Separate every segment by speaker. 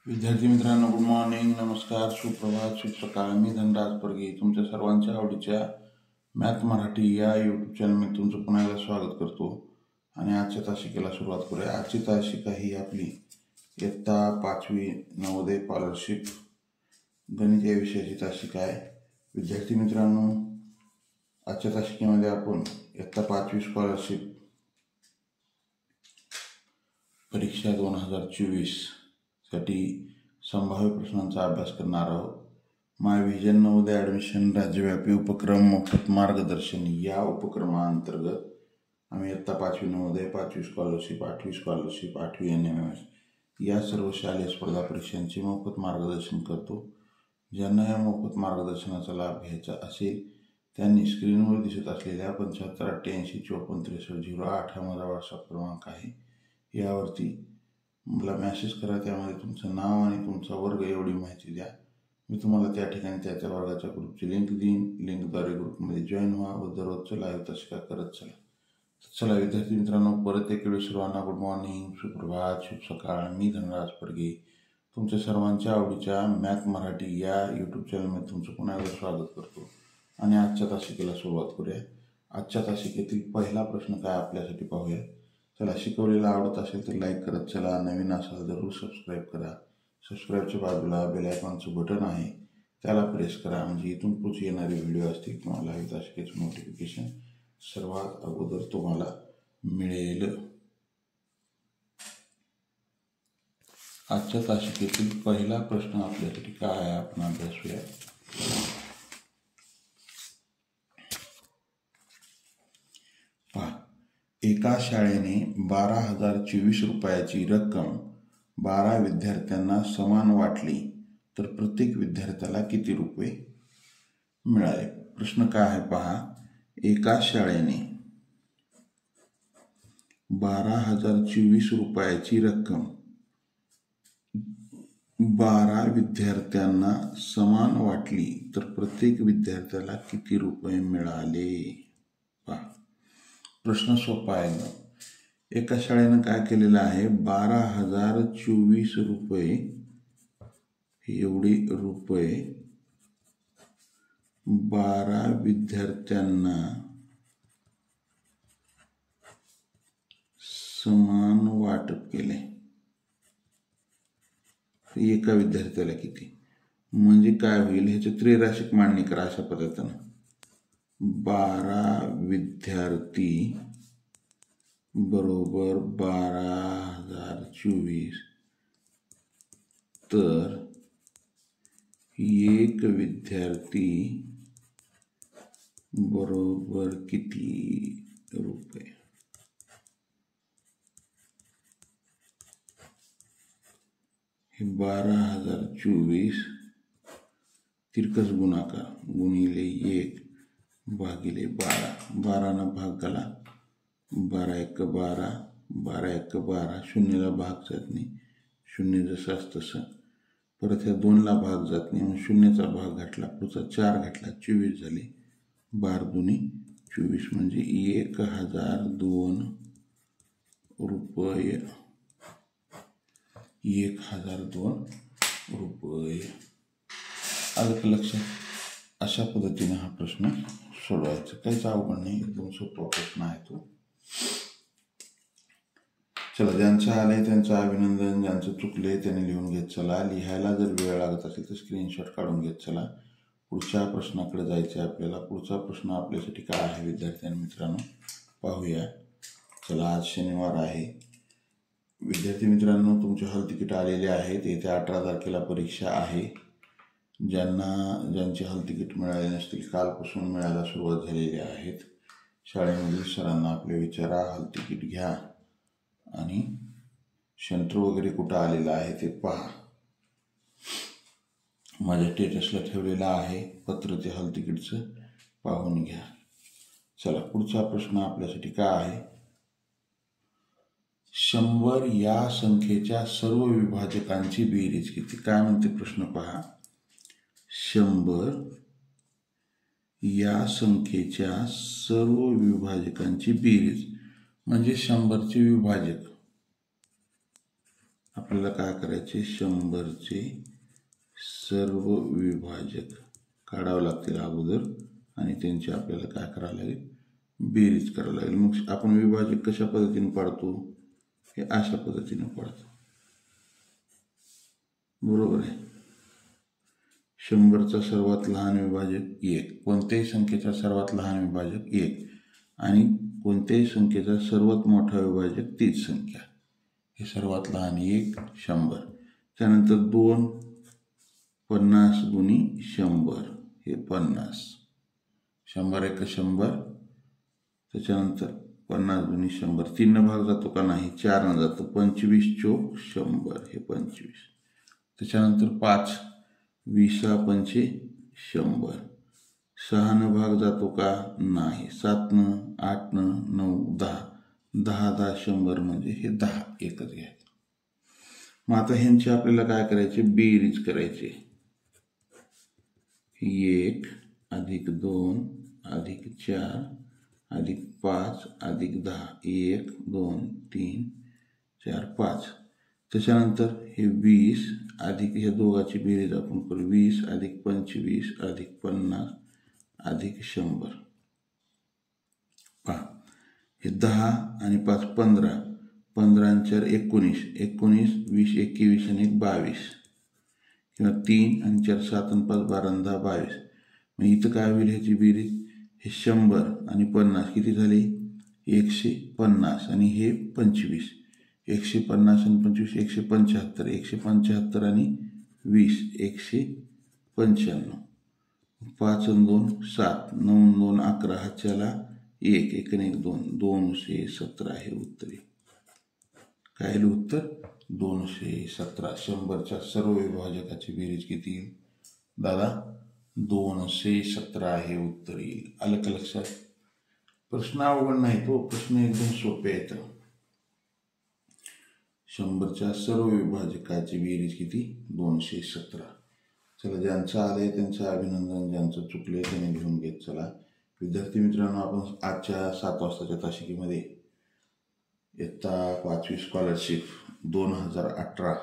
Speaker 1: विद्यार्थी मित्रांनो, good morning, नमस्कार, सुप्रभात, शुभ सकाळ. मी धनराज परगे तुमच्या सर्वांच्या आवडीच्या मॅथ मराठी या यूट्यूब चॅनल मी तुमचं पुन्हा एकदा स्वागत करतो आणि आजच्या तासिकेला सुरुवात करूया. आजची तासिका ही आपली इयत्ता 5वी नवोदय स्कॉलरशिप गणित या विषयाची तासिका आहे. विद्यार्थी मित्रांनो, आजच्या तासिकेमध्ये आपण इयत्ता 5वी स्कॉलरशिप परीक्षा 2024 साठी संभाव्य प्रश्नांचा अभ्यास करणार आहोत. माय व्हिजन नवोदय ॲडमिशन राज्यव्यापी उपक्रम मोफत मार्गदर्शन या उपक्रमाअंतर्गत आम्ही इयत्ता 5वी नवोदय, 5वी स्कॉलरशिप, 8वी स्कॉलरशिप, 8वी NMMS या सर्व शालेय स्पर्धा परीक्षांचे मोफत मार्गदर्शन करतो. ज्यांना या मोफत मार्गदर्शनाचा लाभ घ्यायचा असेल त्यांनी स्क्रीनवर दिसत असलेल्या 7588546308 हा माझा व्हॉट्सअप क्रमांक आहे. यावरती मला मेसेज करा. त्यामध्ये तुमचं नाव आणि तुमचा वर्ग एवढी माहिती द्या. मी तुम्हाला त्या ठिकाणी त्या वर्गाच्या ग्रुपची लिंक देईन. लिंकद्वारे ग्रुपमध्ये जॉईन व्हा व दररोजचं लाईव्ह तासिका करत चला. चला विद्यार्थी मित्रांनो, परत एक वेळ सर्वांना गुड मॉर्निंग, सुप्रभात, शुभ सकाळ. मी धनराज परगे तुमच्या सर्वांच्या आवडीच्या मॅथ मराठी या यूट्यूब चॅनलमध्ये तुमचं पुन्हा एकदा स्वागत करतो आणि आजच्या तासिकेला सुरुवात करूया. आजच्या तासिकेतील पहिला प्रश्न काय आपल्यासाठी पाहूया. चला, शिकवलेला आवडत असेल तर लाईक करत चला. नवीन असाल जरूर सबस्क्राईब करा. सबस्क्राईबच्या बाजूला बेल आयकॉनचं बटन आहे, त्याला प्रेस करा, म्हणजे इथून पुढचे येणारे व्हिडिओ असतील किंवा लाईव्ह तासिकेचं नोटिफिकेशन सर्वात अगोदर तुम्हाला मिळेल. आजच्या तासिकेतील पहिला प्रश्न आपल्यासाठी काय आहे आपण अभ्यासूया. पहा, एका शाळेने 12,024 रुपयाची रक्कम 12 विद्यार्थ्यांना समान वाटली तर प्रत्येक विद्यार्थ्याला किती रुपये मिळाले. प्रश्न काय आहे पहा. एका शाळेने 12,024 रुपयाची रक्कम 12 विद्यार्थ्यांना समान वाटली तर प्रत्येक विद्यार्थ्याला किती रुपये मिळाले. पहा, प्रश्न सोपा आहे. एका शाळेनं काय केलेलं आहे, 12,024 रुपये एवढे रुपये 12 विद्यार्थ्यांना समान वाटप केले. एका विद्यार्थ्याला किती म्हणजे काय होईल, ह्याची त्रैराशिक मांडणी करा अशा पद्धतीनं. 12 विद्यार्थी बरोबर 12,024 तर एक विद्यार्थी बरोबर किती रुपये. हे 12,024 तिरकस गुणाकार गुणिले 1 भागिले 12. 12 भाग झाला, 12 1 12, 12 1 12. शून्याला भाग जात नाही, शून्य जसं असतं तसं. परत ह्या 2ला भाग जात नाही, म्हणून शून्याचा भाग घातला, पुढचा 4 घातला, 24 झाले. 12 दुनी 24 म्हणजे 1,002 रुपये. 1,002 रुपये आलं का लक्षात. अशा पद्धतीने हा प्रश्न सोडवायचा. काहीच अवघड नाही, एकदम सोपा प्रश्न आहे तो. चला, ज्यांचं आलंय त्यांचं अभिनंदन, ज्यांचं चुकले त्यांनी लिहून घेत चला. लिहायला जर वेळ लागत असेल तर स्क्रीनशॉट काढून घेत चला. पुढच्या प्रश्नाकडे जायचं आहे आपल्याला. पुढचा प्रश्न आपल्यासाठी काय आहे विद्यार्थी मित्रांनो, पाहूया. चला, आज शनिवार आहे. विद्यार्थी मित्रांनो, तुमचे हॉल तिकीट आलेले आहेत. येत्या 18 तारखेला परीक्षा आहे. ज्यांचे हॉल तिकीट मिळाले नसतील कालपासून मिळायला सुरुवात झालेली आहेत. शाळेमधील सरांना आपले विचारा, हॉल तिकीट घ्या आणि सेंटर वगैरे कुठं आलेलं आहे ते पहा. माझ्या स्टेटसला ठेवलेलं आहे पत्र, ते हॉल तिकीटचं पाहून घ्या. चला, पुढचा प्रश्न आपल्यासाठी काय आहे. 100 या संख्येच्या सर्व विभाजकांची बेरीज किती. काय म्हणते प्रश्न पहा. 100 या संख्येच्या सर्व विभाजकांची बेरीज म्हणजे 100चे विभाजक. आपल्याला काय करायचे, 100चे सर्व विभाजक काढावं लागतील अगोदर आणि त्यांची आपल्याला काय करावं लागेल, बेरीज करावं लागेल. मग आपण विभाजक कशा पद्धतीने पाडतो, हे अशा पद्धतीने पाडतो. बरोबर आहे. 100चा सर्वात लहान विभाजक 1, कोणत्याही संख्येचा सर्वात लहान विभाजक 1 आणि कोणत्याही संख्येचा सर्वात मोठा विभाजक तीच संख्या. हे सर्वात लहान 1, 100. त्यानंतर 2, 50 गुणी 100 हे 50. 100 एक 100. त्याच्यानंतर 50 गुणी 100. 3 भाग जातो का नाही, 4 जातो. 25 चोक 100 हे 25. त्याच्यानंतर 5, 20 पंचे 100. 6 भाग जातो का नाही. 7, 8, 9, 10. 10 10 100 म्हणजे हे 10 एकच घ्यायचं. मग आता ह्यांची आपल्याला काय करायचे, बेरीज करायचे. 1 अधिक 2 अधिक 4 अधिक 5 अधिक 10. 1 2 3 4 5. त्याच्यानंतर हे 20 अधिक ह्या दोघाची बेरीज आपण करू. 20 अधिक 25 अधिक 50 अधिक 100. पहा, हे 10 आणि 5 15. 15 आणि 4 19. 19 20 21 आणि 1 22. किंवा 3 आणि 4 7 आणि 5 12 आणि 10 22. मग इथं काय होईल, ह्याची बेरीज हे 100 आणि 50 किती झाले, 150 आणि हे 25. 150 आणि 25 175. 175 आणि 20 195. 5 आणि 2 7. 9 आणि 2 11. हाच्याला 1 1 आणि 1 2. 217 हे उत्तर आहे. काय आलं उत्तर, 217. 100च्या सर्व विभाजकाची बेरीज किती येईल दादा, 217 हे उत्तर येईल. आलं का लक्षात. प्रश्न अवघड नाही, तो प्रश्न एकदम सोपे आहेत. 100च्या सर्व विभाजकाची बेरीज किती, 217. चला, ज्यांचं आलंय त्यांचं अभिनंदन, ज्यांचं चुकले त्याने घेऊन घेत चला. विद्यार्थी मित्रांनो, आपण आजच्या 7 वाजताच्या तासिकेमध्ये इयत्ता 5वी स्कॉलरशिप 2018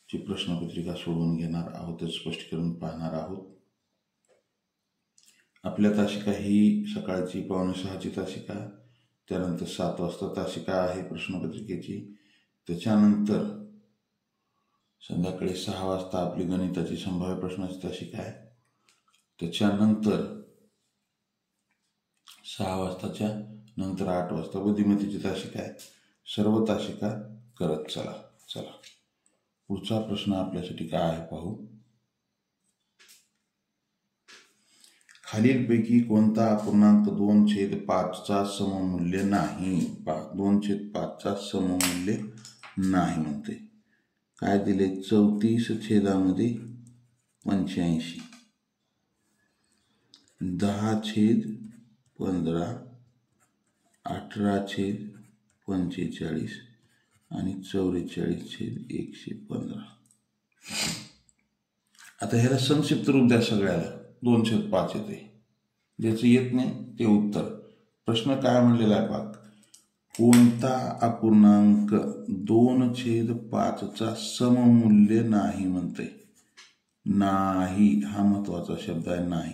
Speaker 1: ची प्रश्नपत्रिका सोडवून घेणार आहोत, स्पष्टीकरण पाहणार आहोत. आपल्या तासिका ही सकाळची 5:45ची तासिका, त्यानंतर 7 वाजता तासिका आहे प्रश्नपत्रिकेची. त्याच्यानंतर संध्याकाळी 6 वाजता आपली गणिताची संभाव्य प्रश्नाची तासिका आहे. त्याच्यानंतर 6 वाजताच्या नंतर 8 वाजता बुद्धिमत्तेची तासिका आहे. सर्व तासिका करत चला. चला, पुढचा प्रश्न आपल्यासाठी काय आहे पाहू. खालीलपैकी कोणता अपूर्णांक 2/5चा सममूल्य नाही. 2/5चा सममूल्य नाही म्हणते. काय दिले, 34/85, 10/15, 18/45 आणि 44/115. आता ह्याला संक्षिप्त रूप द्या सगळ्याला. 2/5 येते, ज्याचं येत नाही ते उत्तर. प्रश्न काय म्हणलेला आहे पाक, कोणता अपूर्णांक 2/5चा सममूल्य नाही म्हणते. नाही हा महत्वाचा शब्द आहे, नाही.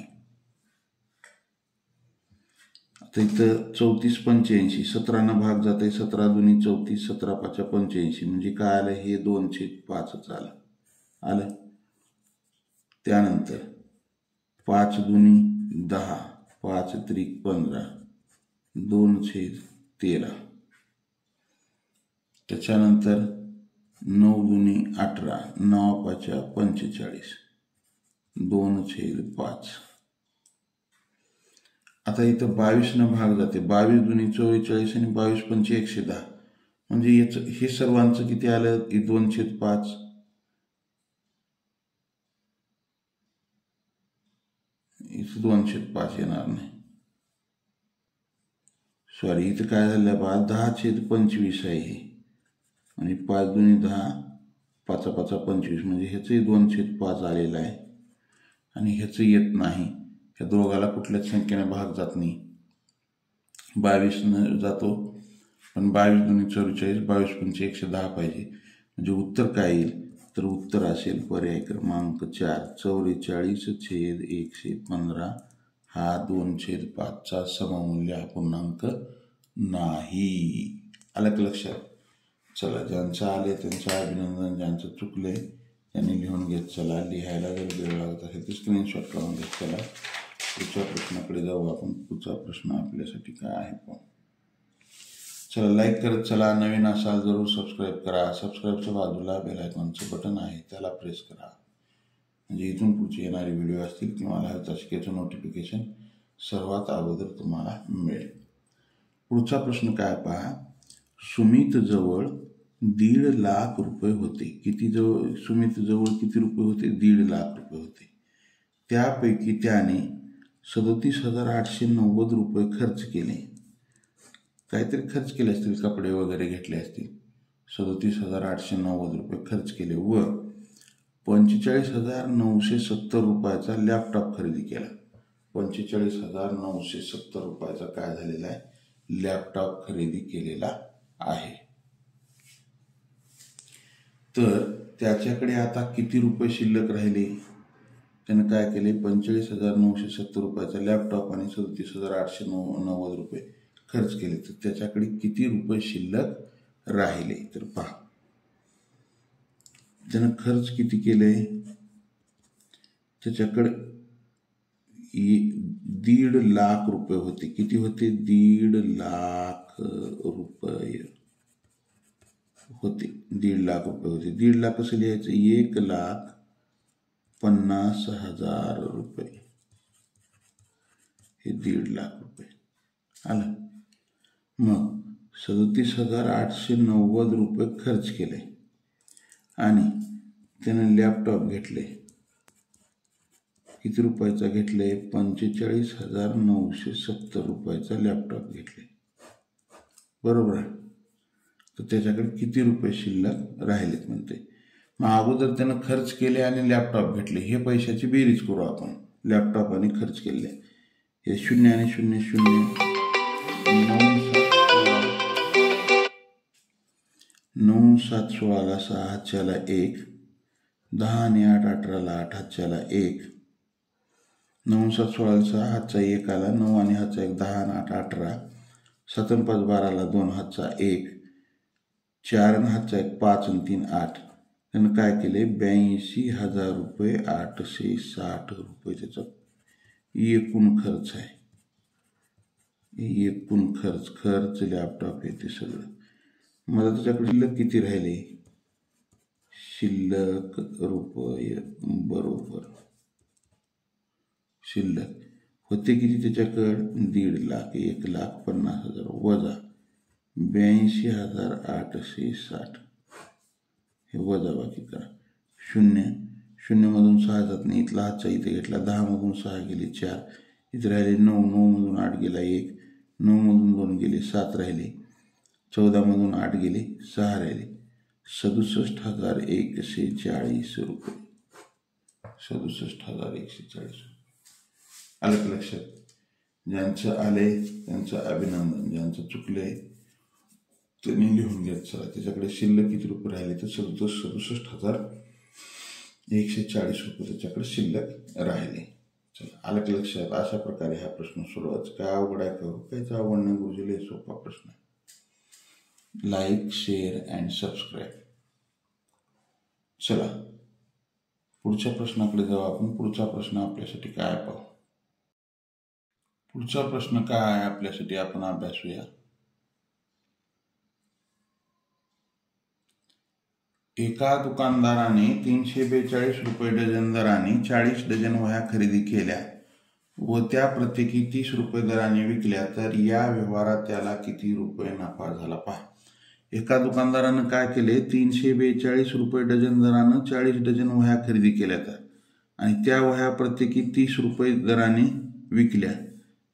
Speaker 1: आता इथं 34/85, 17 भाग जाते. 17 दुनी 34, 17 5 85 म्हणजे काय आलं, हे 2/5 आलं. आलं. त्यानंतर 5 दुनी 10, 5 त्रिक 15, 2/13. त्याच्यानंतर 9 दुनी 18, 9 5 45, 2/5. आता इथं 22 भाग जाते. 22 दुनी 44 आणि 22 पंचे 110 म्हणजे हे सर्वांचं किती आलं, 2/5. इथं 2/5 येणार नाही. सॉरी, इथं काय झालं बा, 10/25 आहे हे. आणि 5 दुनी 10, 5 5 25 म्हणजे ह्याचंही 2/5 आलेलं आहे आणि ह्याचं येत नाही. ह्या दोघाला कुठल्याच संख्येने भाग जात नाही. 22 जातो, पण 22 दुनी 44, 22 पंचे 110 पाहिजे. म्हणजे उत्तर काय येईल, तर उत्तर असेल पर्याय क्रमांक 4, 44/115 हा 2/5चा सममूल्य अपूर्णांक नाही. आलं का लक्षात? चला, ज्यांचं आले त्यांचं अभिनंदन, ज्यांचं चुकले त्यांनी लिहून घेत चला. लिहायला जर वेळ लागत असेल तर स्क्रीनशॉट काढून घेत चला. पुढच्या प्रश्नाकडे जाऊ आपण. पुढचा प्रश्न आपल्यासाठी काय आहे पाहू. चला, लाईक करत चला. नवीन असाल जरूर सबस्क्राईब करा. सबस्क्राईबच्या बाजूला बेल आयकॉनचं बटन आहे, त्याला प्रेस करा, म्हणजे इथून पुढचे येणारे व्हिडिओ असतील किंवा शिकायचं नोटिफिकेशन सर्वात अगोदर तुम्हाला मिळेल. पुढचा प्रश्न काय पहा. सुमित जवळ 1.5 लाख रुपये होते. सुमित जवळ किती रुपये होते? 1.5 लाख रुपये होते. त्यापैकी त्याने 37,890 रुपये खर्च केले. काहीतरी खर्च केले असतील, कपडे वगैरे घेतले असतील. 37,890 रुपये खर्च केले व 45,970 रुपयाचा लॅपटॉप खरेदी केला. 45,970 रुपयाचा काय झालेला आहे? लॅपटॉप खरेदी केलेला आहे. तर त्याच्याकडे आता किती रुपये शिल्लक राहिले? त्यानं काय केले? 45,970 रुपयाचा लॅपटॉप आणि 37,890 रुपये खर्च केले. तर त्याच्याकडे किती रुपये शिल्लक राहिले? तर पहा, त्यानं खर्च किती केले? त्याच्याकडे 1.5 लाख रुपये होते. किती होते? 1.5 लाख रुपये होते. 1.5 लाख रुपये होते. 1.5 लाख कसं लिहायचं? 1,50,000 रुपये. हे 1.5 लाख रुपये आलं. मग 37,890 रुपये खर्च केले आणि त्याने लॅपटॉप घेतले. किती रुपयाचा घेतले? 45,970 रुपयाचा लॅपटॉप घेतले. बरोबर आहे. तर त्याच्याकडे किती रुपये शिल्लक राहिलेत म्हणते. मग अगोदर त्यानं खर्च केले आणि लॅपटॉप घेतले, हे पैशाची बेरीज करू आपण. लॅपटॉप आणि खर्च केले, हे 0 आणि 0 0, 9 7 16ला 6 हातच्याला 1, 10 आणि 8 18ला 8 हातच्याला 1, 9 7 16ला 6 हातचा 1 आला, 9 आणि हातचा 1, 10 आणि 8 18, 7 आणि 5 12ला 2 हातचा 1, 4 आणि हातचा 1, 5 आणि 3 8. त्यानं काय केले? 82,860 रुपये त्याचा एकूण खर्च आहे. एकूण खर्च लॅपटॉप येते सगळं. मला त्याच्याकडे शिल्लक किती राहिले? शिल्लक रुपये बरोबर शिल्लक होते किती त्याच्याकडे? 1.5 लाख. 1,50,000 वजा 82,860, हे वजा बाकी करा. 0 0 मधून 6 जात नाही, इथला हातचा इथे घेतला. 10 मधून 6 गेले 4, इथे राहिले 9, 9 मधून 8 गेला 1, 9 मधून 2 गेले 7 राहिले, 14 मधून 8 गेले 6 राहिले. 67,140 रुपये. 67,140. आलं का लक्षात? ज्यांचं आले त्यांचं अभिनंदन, ज्यांचं चुकले त्यांनी लिहून घेत चला. त्याच्याकडे शिल्लक किती रुपये राहिले? तर 67,140 रुपये त्याच्याकडे शिल्लक राहिले. चला, आलं का लक्षात? अशा प्रकारे हा प्रश्न सोडवायचा. काय अवघड आहे का? काहीच अवघड नाही गुरुजीला, सोपा प्रश्न आहे. Like, share and subscribe. चला, पुढच्या प्रश्नाकडे जाऊ आपण. पुढचा प्रश्न आपल्यासाठी काय पाहू. पुढचा प्रश्न काय आहे आपल्यासाठी आपण अभ्यासूया. एका दुकानदाराने 342 रुपये डझन दराने 40 डझन वह्या खरेदी केल्या व त्या प्रत्येकी 30 रुपये दराने विकल्या, तर या व्यवहारात त्याला किती रुपये नफा झाला? पहा, एका दुकानदारानं काय केले? 342 रुपये डझन दरानं 40 डझन वह्या खरेदी केल्या आणि त्या वह्या प्रत्येकी 30 रुपये दराने विकल्या,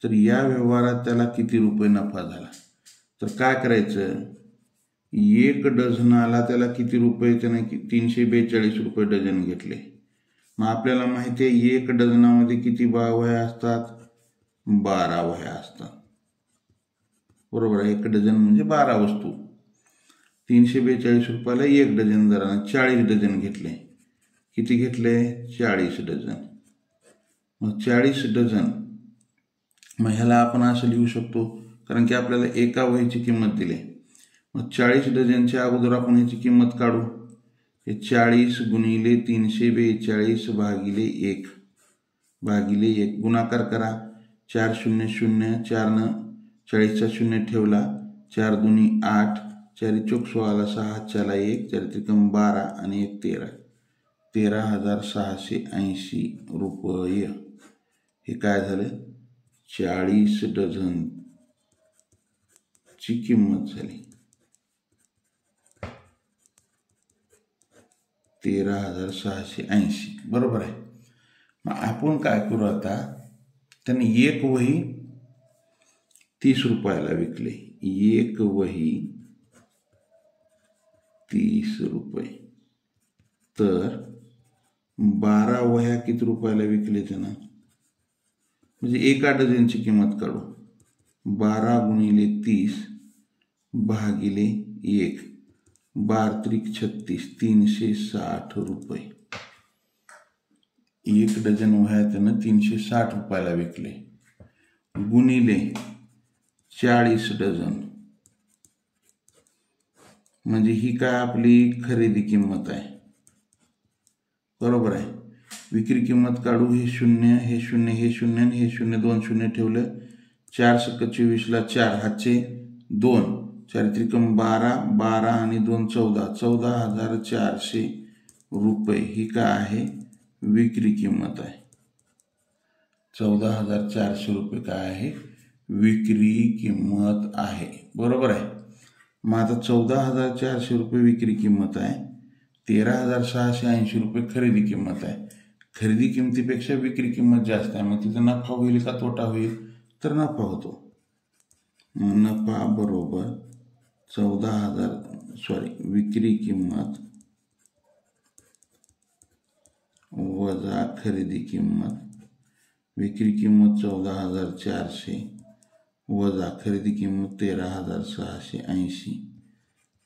Speaker 1: तर या व्यवहारात त्याला किती रुपये नफा झाला? तर काय करायचं? 1 डझनाला त्याला किती रुपये? त्याने 342 रुपये डझन घेतले. मग आपल्याला माहिती आहे 1 डझनामध्ये किती वह्या असतात? 12 वह्या असतात. बरोबर आहे. 1 डझन म्हणजे 12 वस्तू. 342 रुपयाला 1 डझन दराने 40 डझन घेतले. किती घेतले? 40 डझन. मग 40 डझन, मग ह्याला आपण असं लिहू शकतो, कारण की आपल्याला एका वहीची किंमत दिली. मग 40 डझनच्या अगोदर आपण ह्याची किंमत काढू. हे 40 गुणिले 342 भागिले 1 गुणाकार करा. 4 0 0, 4 40चा 0 ठेवला, 4 दुनी 8, 4 चौक 16, 6 हातच्याला 1, 4 त्रिकम 12 आणि 1 13, 13,680 रुपये. हे काय झालं? 40 डझनची किंमत झाली 13,680. बरोबर आहे. मग आपण काय करू आता? त्यांनी एक वही 30 रुपयाला विकले. एक वही 30 रुपये. तर 12 वह्या किती रुपयाला विकले त्यानं? म्हणजे एका डझनची किंमत काढू. 12 गुणिले 30 भागिले 1, 12 त्रिक 36, 360 रुपये. एक डझन वह्या त्यानं 360 रुपयाला विकले. गुणिले 40 डझन, म्हणजे ही काय आपली खरेदी किंमत आहे. बरोबर आहे. विक्री किंमत काढू. हे 0, हे 0, हे 0 आणि हे 0, 2 0 ठेवलं. 4 × 24ला 4, हातचे 2, 4 त्रिकम 12, 12 आणि 2 14, 14,400 रुपये ही काय आहे? विक्री किंमत आहे. 14,400 रुपये काय आहे? विक्री किंमत आहे. बरोबर आहे. मग आता 14,400 रुपये विक्री किंमत आहे, 13,680 रुपये खरेदी किंमत आहे. खरेदी किमतीपेक्षा विक्री किंमत जास्त आहे. मग तिचा नफा होईल का तोटा होईल? तर नफा होतो. नफा बरोबर विक्री किंमत वजा खरेदी किंमत. विक्री किंमत 14,400 वजा खरेदी किंमत 13,680.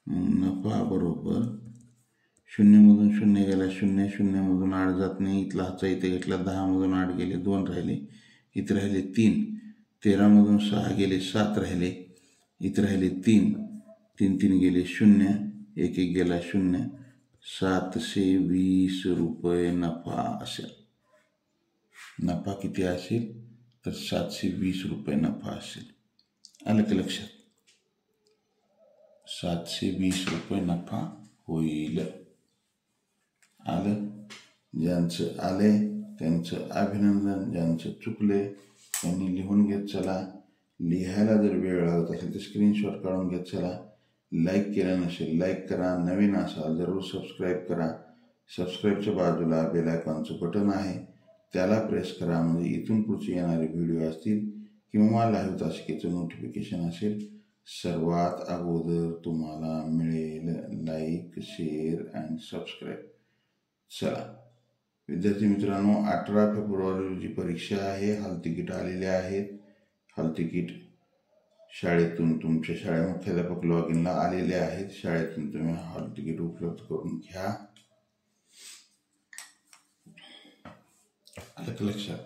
Speaker 1: नफा बरोबर 0 मधून 0 गेला 0, 0 मधून 8 जात नाही. इथला हातचा इथे घेतला. 10 मधून 8 गेले, 2 राहिले. इथे राहिले 3. 13 मधून 6 गेले, 7 राहिले. इथे राहिले 3. 3 3 गेले 0, 1 1 गेला 0. 720 रुपये नफा असेल. नफा किती असेल? तर 720 रुपये नफा असेल. आलं का लक्षात? 720 रुपये नफा होईल. आलं? ज्यांचं आले त्यांचं अभिनंदन. ज्यांचं चुकले त्यांनी लिहून घेत चला. लिहायला जर वेळ लागत असेल तर स्क्रीनशॉट काढून घेत चला. लाईक केलं नसेल लाईक करा. नवीन असाल जरूर सबस्क्राईब करा. सबस्क्राईबच्या बाजूला बेल आयकॉनचं बटन आहे, त्याला प्रेस करा. म्हणजे इथून पुढचे येणारे व्हिडिओ असतील किंवा लाईव्ह तासिकेचं नोटिफिकेशन असेल सर्वात अगोदर तुम्हाला मिळेल. Like, share and subscribe. चला विद्यार्थी मित्रांनो, 18 फेब्रुवारी रोजी परीक्षा आहे. हॉल तिकीट आलेले आहेत. हॉल तिकीट शाळेतून तुमच्या शाळा मुख्याध्यापक लॉग इनला आलेले आहेत. शाळेतून तुम्ही हॉल तिकीट उपलब्ध करून घ्या. आलं लक्षात?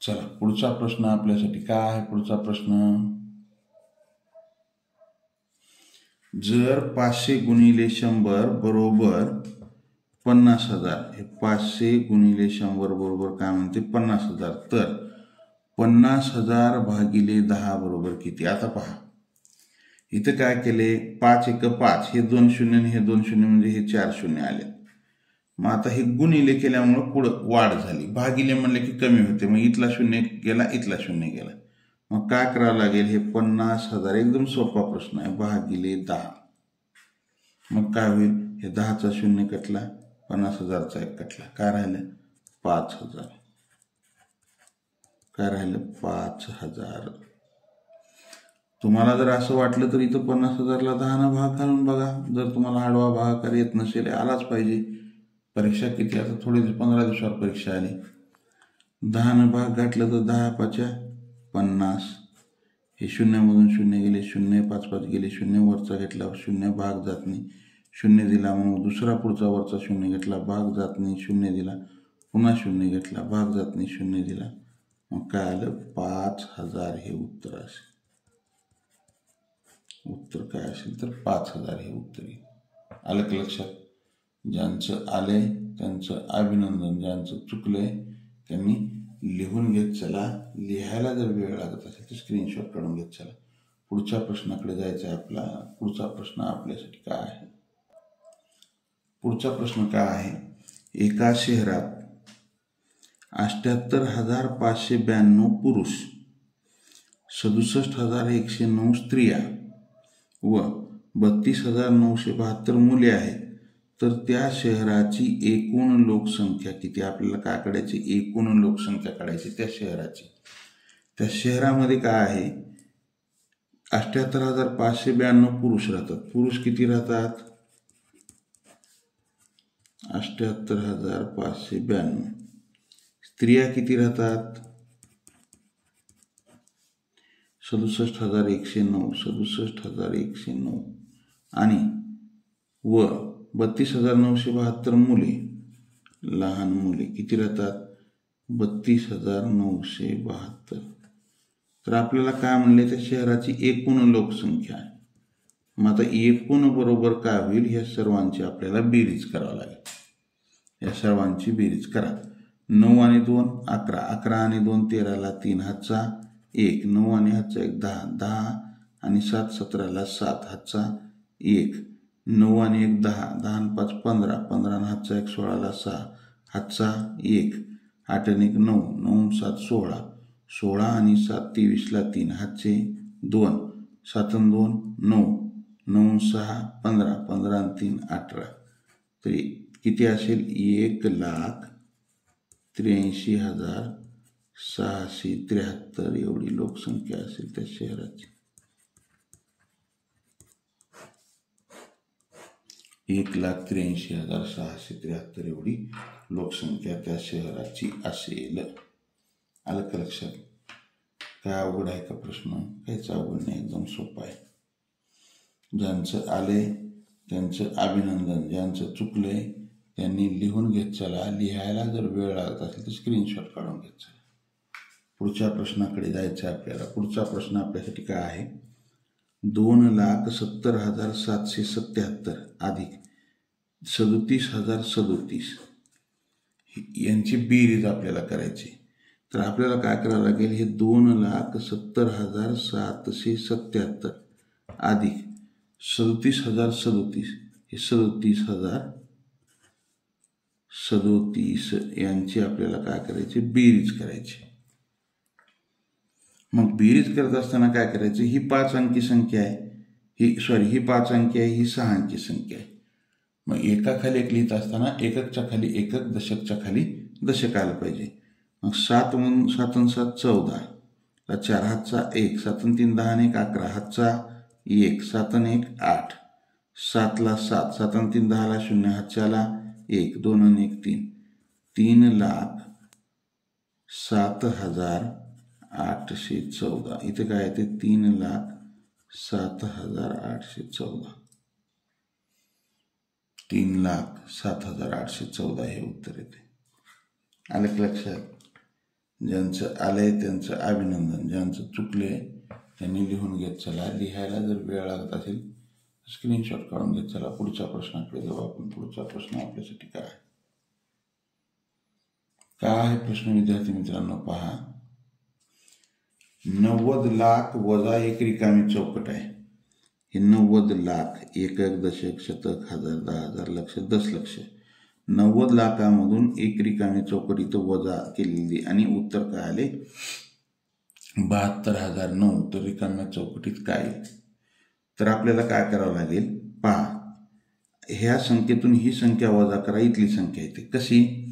Speaker 1: चला पुढचा प्रश्न आपल्यासाठी काय आहे? पुढचा प्रश्न, जर 500 गुणिले 100 बरोबर 50,000, हे 500 गुणिले 100 बरोबर काय म्हणते? 50,000. तर 50,000 भागिले 10 बरोबर किती? आता पहा, इथं काय केले? 5 1 5, हे 2 0 आणि हे 2 0 म्हणजे हे 4 0 आले. मग आता हे गुणिले केल्यामुळं पुढं वाढ झाली. भागिले म्हणले की कमी होते. मग इथला 0 गेला, इथला 0 गेला. मग काय करावं लागेल? हे 50,000, एकदम सोपा प्रश्न आहे, भागिले 10. मग काय होईल? हे 10चा 0 कटला, 50,000चा 1 कटला. काय राहिलं? 5,000. काय राहिलं? 5,000. तुम्हाला जर असं वाटलं तर इथं 50,000ला 10 भाग घालून बघा. जर तुम्हाला आडवा भागाकार येत नसेल, आलाच पाहिजे. परीक्षा किती? आता थोडी 15 दिवसावर परीक्षा आली. 10 भाग घातलं तर 10 5 50. हे शून्यामधून शून्य गेले, शून्य 5 5 गेले, शून्य वरचा घेतला, शून्य भाग जात नाही, शून्य दिला, मग दुसरा पुढचा वरचा शून्य घेतला, भाग जात नाही, शून्य दिला, पुन्हा शून्य घेतला, भाग जात नाही, शून्य दिला, मग काय आलं 5000 हे उत्तर असेल. उत्तर काय असेल तर 5000 हे उत्तर येईल. आलं का लक्षात? ज्यांचं आलंय त्यांचं अभिनंदन, ज्यांचं चुकलंय त्यांनी लिहून घेत चला. लिहायला जर वेळ लागत असेल तर स्क्रीनशॉट काढून घेत चला. पुढच्या प्रश्नाकडे जायचं आहे आपला. पुढचा प्रश्न आपल्यासाठी काय आहे? पुढचा प्रश्न काय आहे? एका शहरात 78,592 पुरुष, 67,109 स्त्रिया व 32,972 मुले आहेत, तर त्या शहराची एकूण लोकसंख्या किती? आपल्याला काय काढायची? एकूण लोकसंख्या काढायची त्या शहराची. त्या शहरामध्ये काय आहे? 78,592 पुरुष राहतात. पुरुष किती राहतात? 78,592. स्त्रिया किती राहतात? 67,109. 67,109 आणि व 32,972 मुले, लहान मुले किती राहतात? 32,972. तर आपल्याला काय म्हणले? त्या शहराची एकूण लोकसंख्या आहे. मग आता एकूण बरोबर काय होईल? ह्या सर्वांची आपल्याला बेरीज करावं लागेल. या सर्वांची बेरीज करा. 9 आणि 2 11, 11 आणि 2 13ला 3 हातचा 1, 9 आणि हातचा 1 10, 10 आणि 7 17ला 7 हातचा 1, 9 आणि 1 10, 10 आणि 5 15, 15 आणि हातचा 1 16ला 6 हातचा 1, 8 आणि 1 9, 9 7 16, 16 आणि 7 23ला 3 हातचे 2, 7 आणि 2 9, 9 6 15, 15 आणि 3 18. तरी किती असेल? 1,83,673 एवढी लोकसंख्या असेल त्या शहराची. 1,83,673 एवढी लोकसंख्या त्या शहराची असेल. आलं का लक्षात? काय अवघड आहे का प्रश्न? काहीच अवघड नाही, एकदम सोपा आहे. ज्यांचं आले त्यांचं अभिनंदन, ज्यांचं चुकलंय त्यांनी लिहून घेत चला. लिहायला जर वेळ लागत असेल तर स्क्रीनशॉट काढून घेत चला. पुढच्या प्रश्नाकडे जायचं आहे आपल्याला. पुढचा प्रश्न आपल्यासाठी काय आहे? 2,70,777 अधिक 37,037 यांची बेरीज आपल्याला करायची. तर आपल्याला काय करावं लागेल? हे 2,70,777 अधिक 37,037 हे 37,037 यांची आपल्याला काय करायची? बेरीज करायची. मग बेरीज करत असताना काय करायचं? ही 5 अंकी संख्या आहे, ही 5 अंकी आहे, ही 6 अंकी संख्या आहे. मग एकाखाली एक लिहित असताना एककच्या खाली एकक, दशकच्या खाली दशक आलं पाहिजे. मग 7 म्हणून 7 आणि 7 14, 4 हातचा 1, 7 आणि 3 10 आणि 1 11 हातचा 1, 7 आणि 1 8, 7ला 7, 7 आणि 3 10ला 0 हातच्याला 1, 2 आणि 1 3, 3,07,814. इथे काय येते? 3,07,814. 3,07,814 हे उत्तर येते. आलं लक्षात? ज्यांचं आलंय त्यांचं अभिनंदन, ज्यांचं चुकलंय त्यांनी लिहून घेत चला. लिहायला जर वेळ लागत असेल स्क्रीनशॉट काढून घेत चला. पुढच्या प्रश्नाकडे जाऊ आपण. पुढचा प्रश्न आपल्यासाठी काय आहे? काय आहे प्रश्न विद्यार्थी मित्रांनो? पहा, 90 लाख वजा 1 रिकामी चौकट आहे. हे 90 लाख, एकक, दशक, शतक, हजार, 10,000, लक्ष, दशलक्ष. 90 लाखामधून 1 रिकामी चौकट इथं वजा केलेली आणि उत्तर काय आले? 72,009. तर रिकाम्या चौकटीत काय येईल? तर आपल्याला काय करावं लागेल? पहा, ह्या संख्येतून ही संख्या वजा करा, इथली संख्या येते. कशी?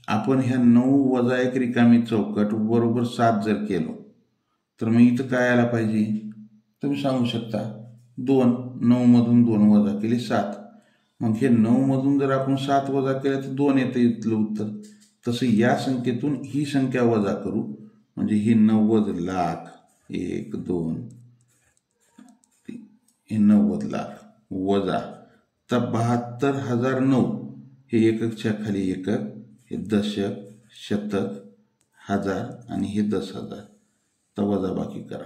Speaker 1: आपण ह्या 9 वजा 1 रिकामी चौकट बरोबर 7 जर केलो तर मग इथं काय आला पाहिजे? तुम्ही सांगू शकता. 2, 9 मधून 2 वजा केले 7. मग हे 9 मधून जर आपण 7 वजा केलं तर 2 येतं इथलं उत्तर. तसं या संख्येतून ही संख्या वजा करू म्हणजे ही 90 लाख 1 2 हे 90 लाख वजा आता 72,009 हे एककच्या खाली एकक, हे दशक, शतक, हजार आणि हे 10,000. तर वजाबाकी करा.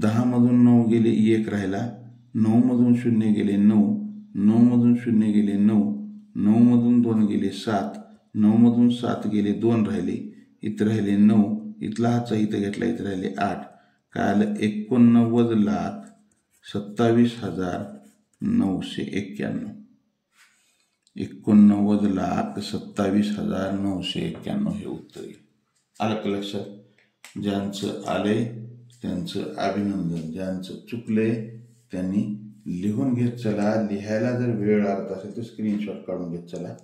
Speaker 1: 10 मधून 9 गेले 1 राहिला, 9 मधून 0 गेले 9, 9 मधून 0 गेले 9, 9 मधून 2 गेले 7, 9 मधून 7 गेले 2 राहिले, इथं राहिले 9, इथला हाचा इथं घेतला, इथं राहिले 8. काय आलं? 89,27,991. 89,27,991 हे उत्तर आहे. आलं का लक्षात? ज्यांचं आलंय त्यांचं अभिनंदन, ज्यांचं चुकलंय त्यांनी लिहून घेत चला. लिहायला जर वेळ लागत असेल तर स्क्रीनशॉट काढून घेत चला.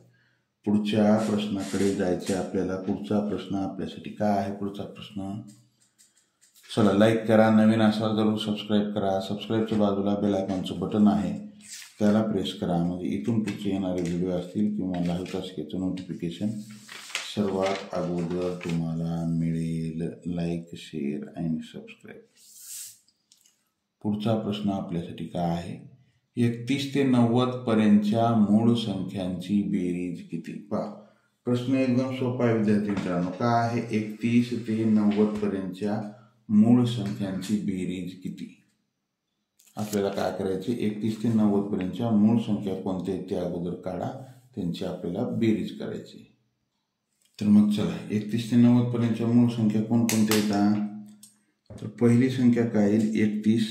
Speaker 1: पुढच्या प्रश्नाकडे जायचे आपल्याला. पुढचा प्रश्न आपल्यासाठी काय आहे? पुढचा प्रश्न चला लाईक करा, नवीन असाल जरूर सबस्क्राईब करा. सबस्क्राईबच्या बाजूला बेल आयकॉनचं बटन आहे, त्याला प्रेस करा, म्हणजे इथून पुढचे येणारे व्हिडिओ असतील किंवा लाईव्ह तासिकेचं नोटिफिकेशन सर्वात अगोदर तुम्हाला मिळेल. लाईक, शेअर आणि सबस्क्राईब. पुढचा प्रश्न आपल्यासाठी काय आहे? 31 ते 90 पर्यंतच्या मूळ संख्यांची बेरीज किती? पहा, प्रश्न एकदम सोपा आहे विद्यार्थी मित्रांनो. काय आहे? 31 ते 90 पर्यंतच्या मूळ संख्यांची बेरीज किती? आपल्याला काय करायचे? 31 ते 90 पर्यंतच्या मूळ संख्या कोणत्या आहेत ते अगोदर काढा, त्यांची आपल्याला बेरीज करायची. तर मग चला, 31 ते 90 पर्यंतच्या मूळ संख्या कोणकोणत्या येतात? तर पहिली संख्या काय येईल? 31,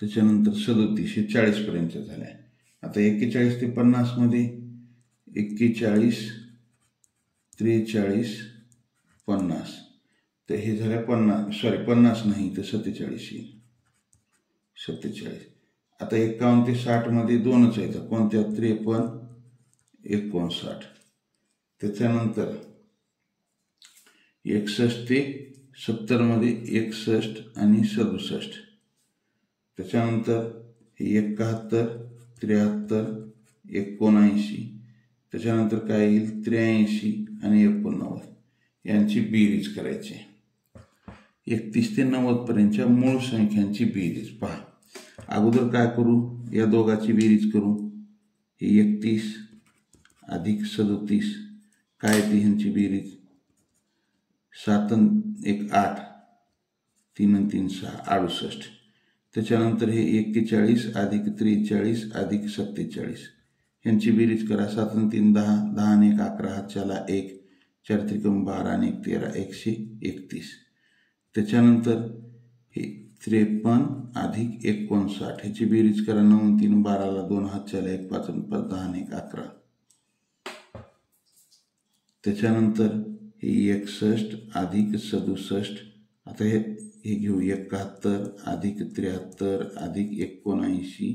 Speaker 1: त्याच्यानंतर 37, हे 40 पर्यंत झाल्या. आता 41 ते 50 मध्ये 41, 43, 50, तर हे झाल्या 50 नाही तर 47 येईल. 47. आता 51 ते 60 मध्ये 2च आहेत, कोणत्या? 53, 59. त्याच्यानंतर 61 ते 70 मध्ये 61 आणि 67. त्याच्यानंतर 71, 73, 79. त्याच्यानंतर काय येईल? 83 आणि 89. यांची बेरीज करायची. 31 ते 90 पर्यंतच्या मूळ संख्यांची बेरीज पहा. अगोदर काय करू? या दोघांची बेरीज करू. हे 31 अधिक 37 काय ती ह्यांची बेरीज? 7 आणि 1 8, 3 आणि 3 6, 68. त्याच्यानंतर हे 41 अधिक 43 अधिक 47 यांची बेरीज करा. 7 आणि 3 10, 10 आणि 1 11, हातच्याला 1, 4 त्रिकोण 12 आणि 1 13, 131. त्याच्यानंतर हे 53 अधिक 59 ह्याची बेरीज करा. 9 आणि 3 12ला 2, हातच्याला 1, 5 आणि 5 10 आणि 1 11. त्याच्यानंतर हे 61 अधिक 67. आता हे घेऊ. 71 अधिक 73 अधिक 79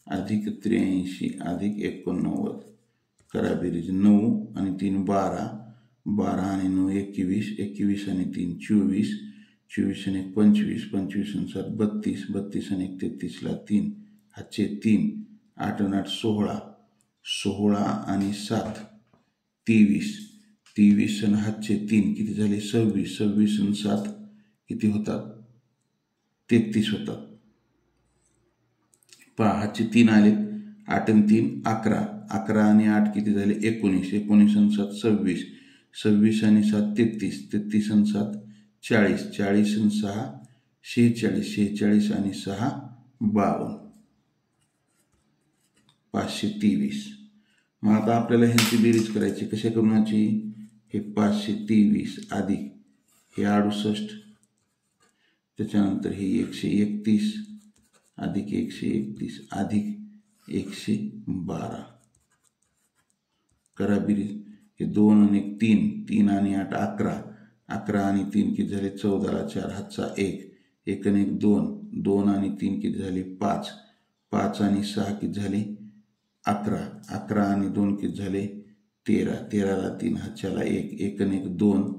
Speaker 1: अधिक 83 अधिक 89. करा बेरीज. 9 आणि 3 12, 12 आणि 9 21, 21 आणि 3 24, 24 आणि 1 25, 25 आणि 7 32, 32 आणि 1 33ला 3, हातचे 3, 8 आणि 8 16, 16 आणि 7 23, 23 आणि हातचे 3 किती झाले? 26, 26 आणि 7 किती होतात? 33 होतात. पहा, हातचे 3 आले, 8 आणि 3 11, 11 आणि 8 किती झाले? 19, 19 आणि 7 26, 26 आणि 7 33, 33 आणि 7 40, 40 आणि 6 46, 46 आणि 6 52, 523. मग आता आपल्याला ह्यांची बेरीज करायची. कशा करूनची? हे 523 अधिक हे 68, त्याच्यानंतर हे 131 अधिक 131 अधिक 112. करा बेरीज. हे 2 आणि 3, 3 आणि 8 11, 11 आणि 3 किती झाले? 14ला 4, हातचा 1, 1 आणि 1 2, 2 आणि 3 किती झाले? 5, 5 आणि 6 किती झाले? 11, 11 आणि 2 किती झाले? 13, 13ला 3, हातच्याला 1, 1 आणि 1 2,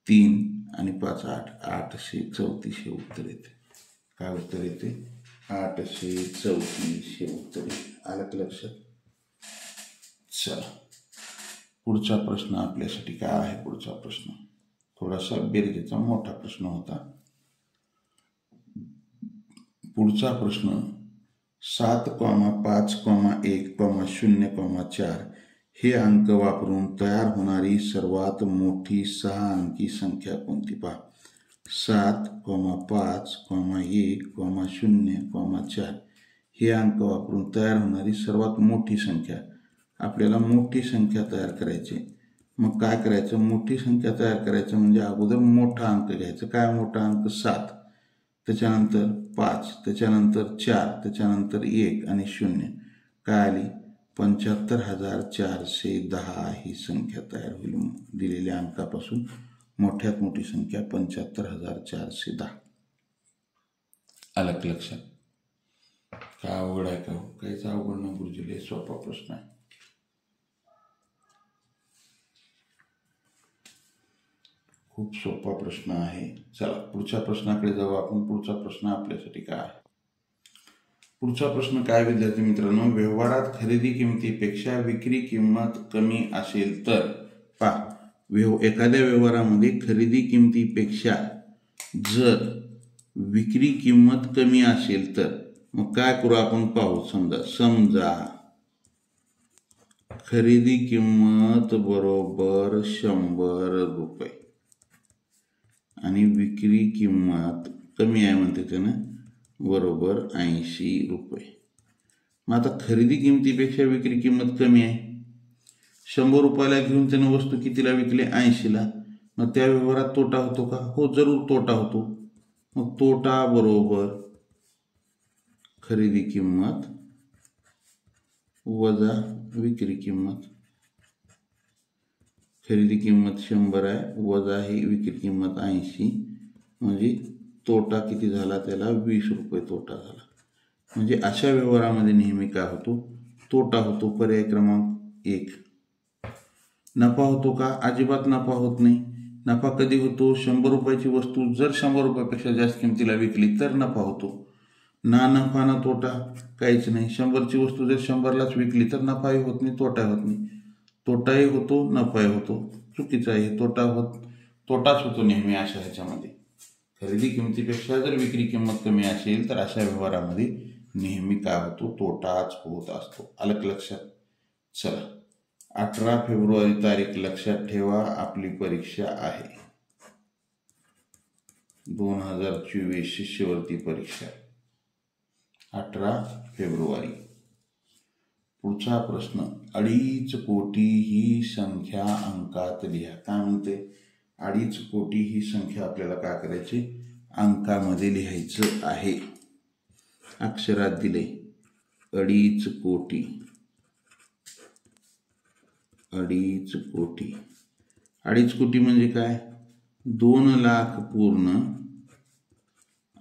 Speaker 1: 3 आणि 5 8, 834 हे उत्तर येते. काय उत्तर येते? 834 हे उत्तर येते. आलं का लक्षात? चला, पुढचा प्रश्न आपल्यासाठी काय आहे? पुढचा प्रश्न थोडासा बेरजेचा मोठा प्रश्न होता. पुढचा प्रश्न 7,5,1,0,4 हे अंक वापरून तयार होणारी सर्वात मोठी 6 अंकी संख्या कोणती पहा. 7,5,1,0,4 हे अंक वापरून तयार होणारी सर्वात मोठी संख्या. आपल्याला मोठी संख्या तयार करायची. मग काय करायचं, मोठी संख्या तयार करायचं म्हणजे अगोदर मोठा अंक घ्यायचा. काय मोठा अंक? 7, त्याच्यानंतर 5, त्याच्यानंतर 4, त्याच्यानंतर 1 आणि 0. काय आली? 75,410 ही संख्या तयार होईल दिलेल्या अंकापासून. मोठ्यात मोठी संख्या 75,410. आलं लक्षात? काय अवघड आहे का? काहीच अवघड नाही गुरुजीले, सोपा प्रश्न आहे. खूप सोपा प्रश्न आहे. चला पुढच्या प्रश्नाकडे जाऊ आपण. पुढचा प्रश्न आपल्यासाठी काय आहे? पुढचा प्रश्न काय विद्यार्थी मित्रांनो, व्यवहारात खरेदी किमतीपेक्षा विक्री किंमत कमी असेल तर पहा. एखाद्या व्यवहारामध्ये खरेदी किमतीपेक्षा जर विक्री किंमत कमी असेल तर मग काय करू आपण पाहू. समजा खरेदी किंमत बरोबर 100 रुपये आणि विक्री किंमत कमी आहे म्हणते त्यानं बरोबर 80 रुपये. मग आता खरेदी किमतीपेक्षा विक्री किंमत कमी आहे. 100 रुपयाला घेऊन त्यानं वस्तू कितीला विकली? 80ला. मग त्या व्यवहारात तोटा होतो का? हो, जरूर तोटा होतो. मग तोटा बरोबर खरेदी किंमत वजा विक्री किंमत. खरेदी किंमत 100 आहे वजा ही विक्री किंमत 80, म्हणजे तोटा किती झाला? त्याला 20 रुपये तोटा झाला. म्हणजे अशा व्यवहारामध्ये नेहमी काय होतो? तोटा होतो. पर्याय क्रमांक 1. नफा होतो का? अजिबात नफा होत नाही. नफा कधी होतो? 100 रुपयाची वस्तू जर 100 रुपयापेक्षा जास्त किमतीला विकली तर नफा होतो. ना नफा ना तोटा, काहीच नाही. 100ची वस्तू जर 100लाच विकली तर नफाही होत नाही, तोटाही होत नाही. तोटाही होतो, नफाही होतो. चुकीचं आहे. तोटाच होतो नेहमी अशा ह्याच्यामध्ये. खरेदी किमतीपेक्षा जर विक्री किंमत कमी असेल तर अशा व्यवहारामध्ये नेहमी काय होतो? तोटाच होत असतो. आलं लक्षात? चला 18 फेब्रुवारी तारीख लक्षात ठेवा. आपली परीक्षा आहे 2024 शिष्यवृत्ती परीक्षा 18 फेब्रुवारी. पुढचा प्रश्न 2.5 कोटी ही संख्या अंकात लिहा. काय म्हणते? 2.5 कोटी ही संख्या आपल्याला काय करायची? अंकामध्ये लिहायचं आहे. अक्षरात दिले 2.5 कोटी. 2.5 कोटी. 2.5 कोटी म्हणजे काय? 2 लाख पूर्ण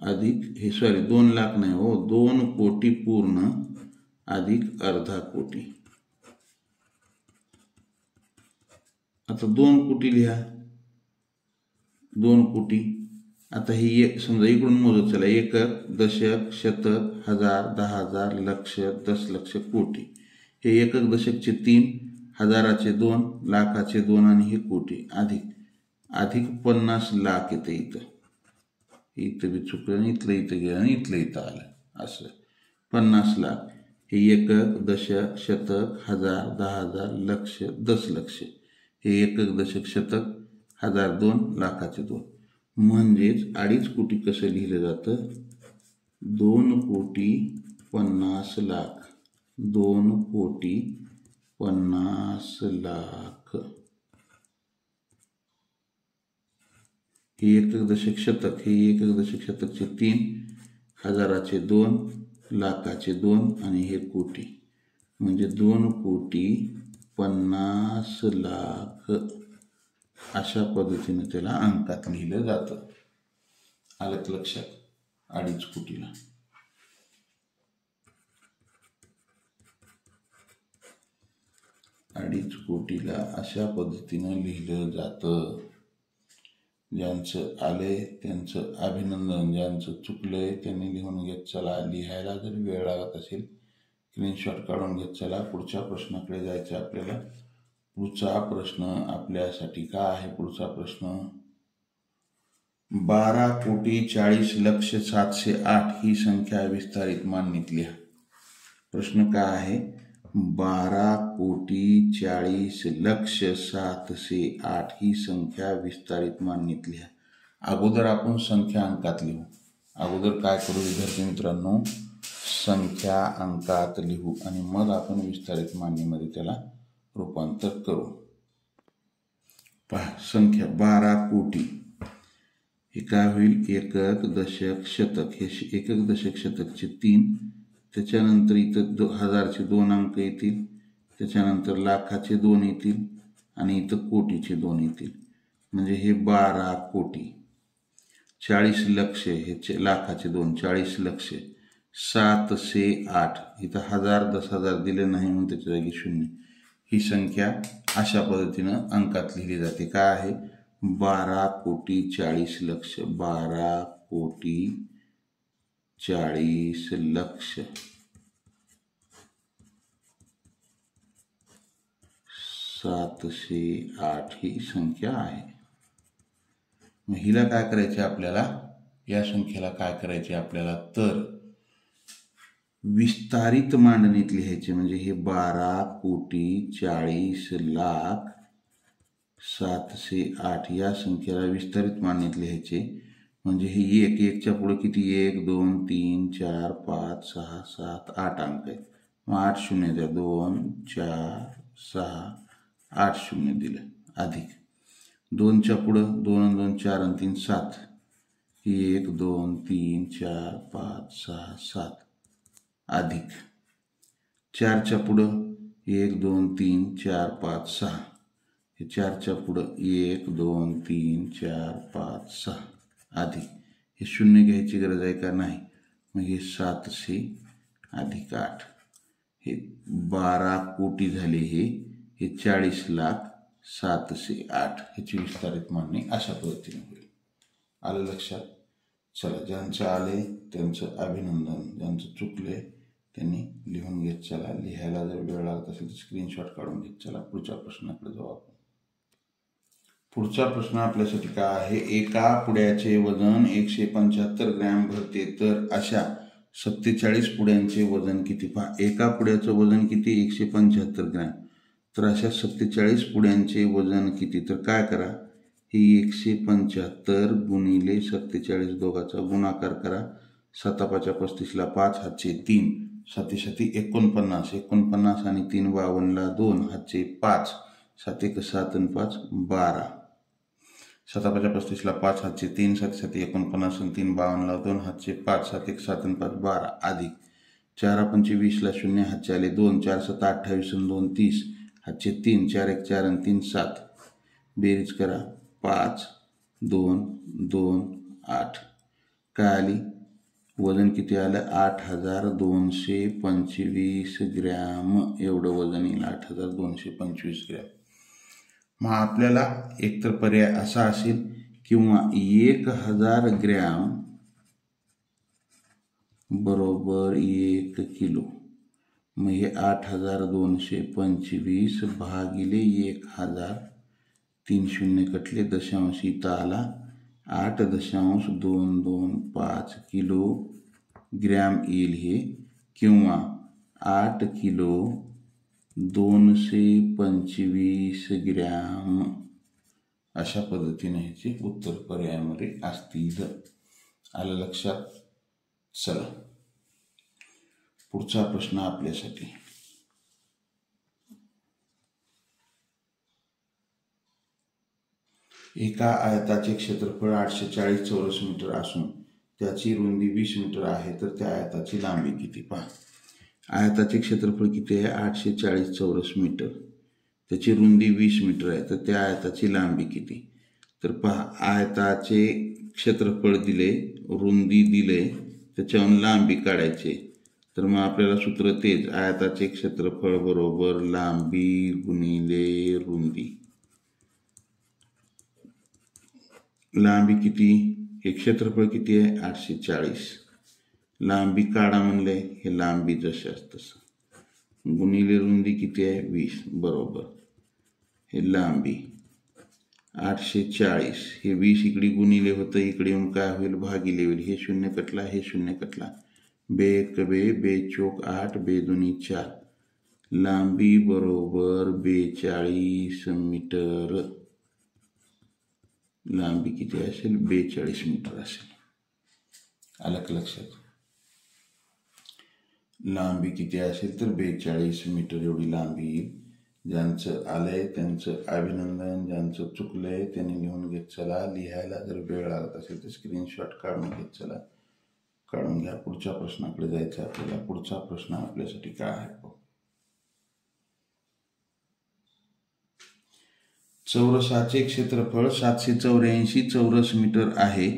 Speaker 1: अधिक 2 लाख नाही हो, 2 कोटी पूर्ण अधिक अर्धा कोटी. आता 2 कोटी लिहा. 2 कोटी. आता ही समजा इकडून मोजत चला. एकक, दशक, शतक, हजार, 10,000, लक्ष, 10 लक्ष, कोटी. हे एकक दशकचे 3, हजाराचे 2, लाखाचे 2 आणि हे कोटी. अधिक 50 लाख येते. इथं बी चुकलं आणि इथं गेलं आणि इथं आलं. असं 50 लाख. हे एकक, दशक, शतक, हजार, 10,000, लक्ष, 10 लक्ष. हे एकक, दशक, शतक, हजार, 2, लाखाचे 2. म्हणजेच 2.5 कोटी कसं लिहिलं जातं? 2 कोटी 50 लाख. 2 कोटी 50 लाख. हे एकक दशक शतक. हे एकक दशक शतकचे 3, हजाराचे 2, लाखाचे 2 आणि हे कोटी. म्हणजे 2 कोटी 50 लाख अशा पद्धतीने त्याला अंकात लिहिलं जातं. आलं लक्षात? 2.5 कोटीला. अडीच कोटीला अशा पद्धतीनं लिहिलं जातं. ज्यांचं आले त्यांचं अभिनंदन. ज्यांचं चुकलंय त्यांनी लिहून घेत चला. लिहायला जर वेळ लागत असेल स्क्रीनशॉट काढून घेत चला. पुढच्या प्रश्नाकडे जायचं आपल्याला. पुढचा प्रश्न आपल्यासाठी काय आहे? पुढचा प्रश्न 12,40,07,08 ही संख्या विस्तारित मांडणीत लिहा. प्रश्न काय आहे? 12,40,07,08 ही संख्या विस्तारित मांडणीत लिहा. अगोदर आपण संख्या अंकात लिहू. अगोदर काय करू विद्यार्थी मित्रांनो? संख्या अंकात लिहू आणि मग आपण विस्तारित मांडणीमध्ये त्याला रूपांतर करू. पहा, संख्या 12 कोटी हे काय होईल? एकक दशक शतक. हे एकक दशक शतकचे 3, त्याच्यानंतर इथं हजारचे 2 अंक येतील, त्याच्यानंतर लाखाचे 2 येतील आणि इथं कोटीचे 2 येतील. म्हणजे हे 12 कोटी. 40 लक्ष हे लाखाचे 2, 40 लक्ष. 708 इथं 1000 10,000 दिले नाही म्हणून त्याच्या जागी 0. ही संख्या अशा पद्धतीनं अंकात लिहिली जाते. काय आहे? 12,40,00,000. 12,40,00,000. 708 ही संख्या आहे. मग हिला काय करायचे आपल्याला? या संख्येला काय करायचे आपल्याला? तर विस्तारित मांडणीत लिहायचे. म्हणजे हे 12,40,00,000,708 या संख्येला विस्तारित मांडणीत लिहायचे. म्हणजे हे एकच्या पुढे किती? 1 2 3 4 5 6 7 8 अंक आहेत. मग 8 शून्य द्या. 2 4 6 8 शून्य दिलं. अधिक 2च्या पुढं 2 आणि 2 4 आणि 3 7. 1 2 3 4 5 6 7 अधिक 4च्या पुढं 1 2 3 4 5 6. हे 4च्या पुढं 1 2 3 4 5 6 अधिक हे शून्य घ्यायची गरज आहे का? नाही. मग हे 700 अधिक 8 हे 12 कोटी झाले. हे 40 लाख 708 ह्याची विस्तारित मांडणी अशा पद्धतीने होईल. आलं लक्षात? चला, ज्यांचं आले त्यांचं अभिनंदन, ज्यांचं चुकले त्यांनी लिहून घेत चला. लिहायला जर वेळ लागत असेल तर स्क्रीनशॉट काढून घेत चला. पुढच्या प्रश्नाकडे जाऊ आपण. पुढचा प्रश्न आपल्यासाठी काय आहे? एका पुड्याचे वजन 175 ग्रॅम भरते तर अशा 47 पुड्यांचे वजन किती? पहा, एका पुड्याचं वजन किती? 175 ग्रॅम. तर अशा 47 पुड्यांचे वजन किती? तर काय करा? ही 175 गुणिले 47 दोघाचा गुणाकार करा. 7×5 = 35ला 5 हातचे 3 7 7 49 49 आणि 3 52ला 2 हातचे 5 7 1 7 आणि 5 12. 7×5 = 35ला 5 हातचे 3 7 7 49 आणि 3 52ला 2 हातचे 5 7 1 7 आणि 5 12 अधिक 4×5 = 20ला 0 हातचे आले 2 4 7 28 आणि 2 30 हातचे 3 4 1 4 आणि 3 7. बेरीज करा. 5 2 2 8. काय आली? वजन किती आलं? 8,225 ग्रॅम एवढं वजन येईल. 8,225 ग्रॅम. मग आपल्याला एकतर पर्याय असा असेल किंवा 1000 ग्रॅम बरोबर 1 किलो. मग हे 8,225 भागिले 1000. 3 शून्य कटले, दशांश इथं आला. 8.225 किलो ग्रॅम येईल हे, किंवा 8 किलो 225 ग्रॅम अशा पद्धतीने ह्याचे उत्तर पर्यायामध्ये असतील. आलं लक्षात? चला, पुढचा प्रश्न आपल्यासाठी. एका आयताचे क्षेत्रफळ 840 चौरस मीटर असून त्याची रुंदी 20 मीटर आहे तर त्या आयताची लांबी किती? पहा, आयताचे क्षेत्रफळ किती आहे? 840 चौरस मीटर. त्याची रुंदी 20 मीटर आहे तर त्या आयताची लांबी किती? तर पहा, आयताचे क्षेत्रफळ दिले, रुंदी दिले, त्याच्यावरून लांबी काढायचे. तर मग आपल्याला सूत्र तेच, आयताचे क्षेत्रफळ बरोबर लांबी गुणिले रुंदी. लांबी किती? हे क्षेत्रफळ किती आहे? 840. लांबी काढा म्हणले, हे लांबी जशी असतं तसं, गुणिले रुंदी किती आहे? 20 बरोबर हे लांबी 840 हे 20 इकडे गुणिले होतं, इकडे येऊन काय होईल भागिले होईल. हे शून्य कटला, हे शून्य कटला. बे 1 बे, बे चोक 8, बे दोन्ही 4. लांबी बरोबर 42 मीटर. लांबी किती असेल? 42 मीटर असेल. आलं का लक्षात? लांबी किती असेल तर 42 मीटर एवढी लांबी येईल. ज्यांचं आलंय त्यांचं अभिनंदन, ज्यांचं चुकलंय त्यांनी लिहून घेत चला. लिहायला जर वेळ लागत असेल तर स्क्रीनशॉट काढून घेत चला. काढून घ्या. पुढच्या प्रश्नाकडे जायचं आपल्याला. पुढचा प्रश्न आपल्यासाठी काय आहे? चौरसाचे क्षेत्रफळ 784 चौरस मीटर आहे,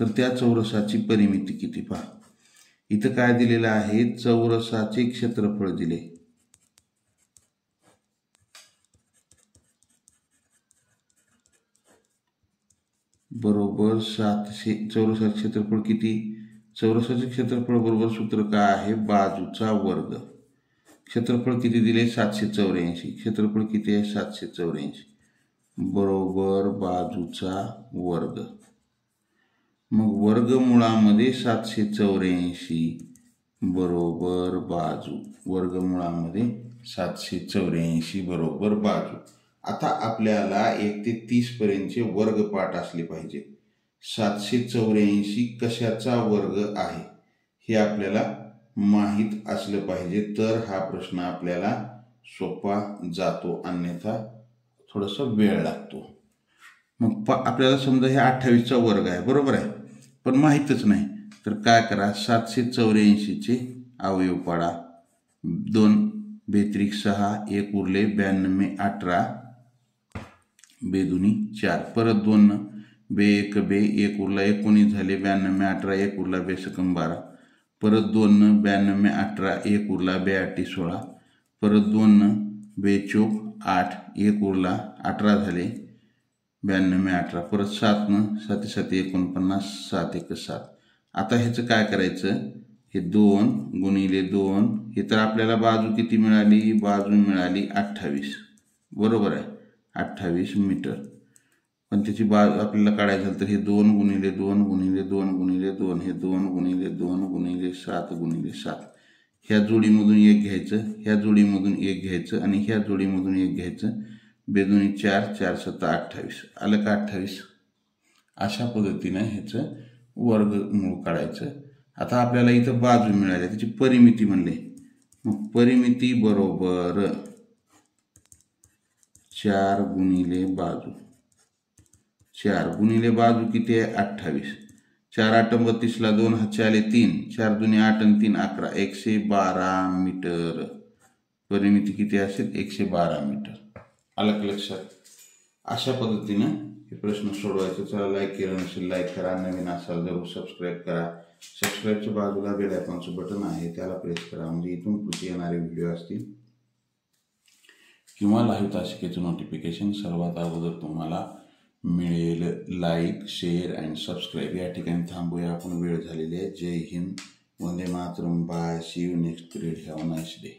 Speaker 1: तर त्या चौरसाची परिमिती किती? पहा, इथं काय दिलेलं आहे? चौरसाचे क्षेत्रफळ दिले. बरोबर 700. चौरसाचे क्षेत्रफळ किती? चौरसाचे क्षेत्रफळ बरोबर सूत्र काय आहे? बाजूचा वर्ग. क्षेत्रफळ किती दिले? 784. क्षेत्रफळ किती आहे? 784 बरोबर बाजूचा वर्ग. मग वर्गमुळामध्ये 784 बरोबर बाजू. वर्गमुळामध्ये 784 बरोबर बाजू. आता आपल्याला 1 ते 30 पर्यंतचे वर्ग पाठ असले पाहिजे. 784 कशाचा वर्ग आहे हे आपल्याला माहीत असलं पाहिजे, तर हा प्रश्न आपल्याला सोपा जातो, अन्यथा थोडासा वेळ लागतो. मग आपल्याला समजा हे 28चा वर्ग आहे, बरोबर आहे, पण माहीतच नाही, तर काय करा? 784चे अवयव पाडा. 2 बेत्रिक 6, 1 उरले 92 18, बे दोन्ही 4. परत 2 बे 1 बे, 1 उरला 19 झाले 92 18, 1 उरला बे सकम 12. परत 2 92 18, 1 उरला बे 8 16. परत 2 बे चोक 8, 1 उरला 18 झाले 92 18. परत 7 7 7 49, 7 1 7. आता ह्याचं काय करायचं? हे 2 गुणिले 2, हे तर आपल्याला बाजू किती मिळाली? बाजू मिळाली 28. बरोबर आहे, 28 मीटर. पण त्याची बाजू आपल्याला काढायचं झालं तर हे 2 गुणिले 2 गुणिले 2 गुणिले 2, हे 2 गुणिले 2 गुणिले 7 गुणिले 7. ह्या जोडीमधून 1 घ्यायचं, ह्या जोडीमधून 1 घ्यायचं आणि ह्या जोडीमधून 1 घ्यायचं. बे दोन्ही 4, 4 7 28. आलं का 28? अशा पद्धतीनं ह्याचं वर्गमूळ काढायचं. आता आपल्याला इथं बाजू मिळाली, त्याची परिमिती म्हणले. मग परिमिती बरोबर 4 गुणिले बाजू. 4 गुणिले बाजू किती आहे? 28. 4 8 32 ला 2 हातचे आले 3. 4 दुने 8 आणि 3 11, 112 मीटर. परिमिती किती असेल? 112 मीटर. आलं लक्षात? अशा पद्धतीनं हे प्रश्न सोडवायचे. चला, लाईक केलं नसेल लाईक करा, नवीन असाल जरूर सबस्क्राईब करा. सबस्क्राईबच्या बाजूला बेल आयकॉनचं बटन आहे, त्याला प्रेस करा, म्हणजे इथून पुढचे येणारे व्हिडिओ असतील किंवा लाईव्ह तासिकेचं नोटिफिकेशन सर्वात अगोदर तुम्हाला मिळेल. Like, share and subscribe. या ठिकाणी थांबूया, आपण वेळ झालेली आहे. जय हिंद, वंदे मातरम, bye, see you next period. Have a nice day.